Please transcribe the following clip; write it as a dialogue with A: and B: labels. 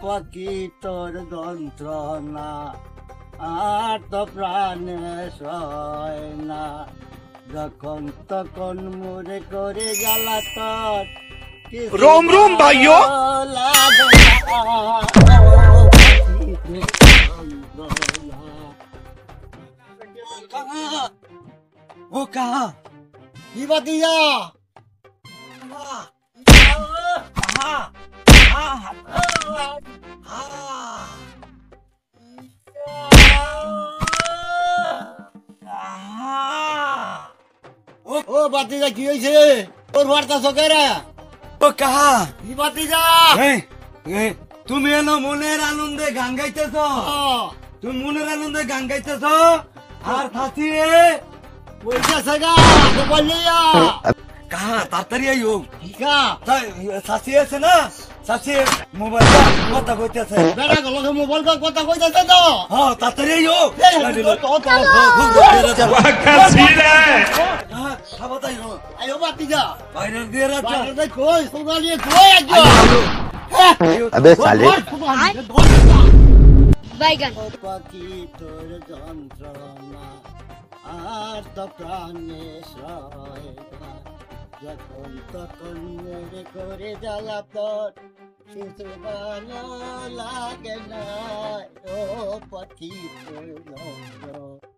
A: পাখি তোর যন্ত্রণা আর তো প্রাণে সয় না, যখন তখন মুরে করে জ্বালাতন
B: रोम रोम भाइयों।
A: वो कहा ये भतीजा ओ भतीजा की হইছে তোর বার্তা সকেরা
B: ও কাহা
A: কি ভতিজা
B: তুমি এনো মনের আনন্দে গান গাইতেছ, তুমি মনের আনন্দে গান গাইতেছ আর ফাঁসিয়ে
A: পয়সা সাগা তো বলিয়া
B: কাহা তাড়াতাড়ি আইও।
A: ঠিকা
B: শাসি আছে না, শাসি মোবাইল কথা কইতেছে,
A: বেটা গলকে মোবাইল কথা কইতাছে তো
B: হ্যাঁ তাড়াতাড়ি আইও। খাবার তাই
A: আয়ো ভতিজা
B: বাইরে দিয়ে রাখা
A: বাইরে কই সুগালিয়ে কই আজো
C: अबे साले
D: বাইগান
A: পাখি তোর যন্ত্রণা আর তো প্রাণে সয় না, যখন তখন মরে করে জ্বালাতন কিছু ভালো লাগে না, ও পাখি তোর যন্ত্রণা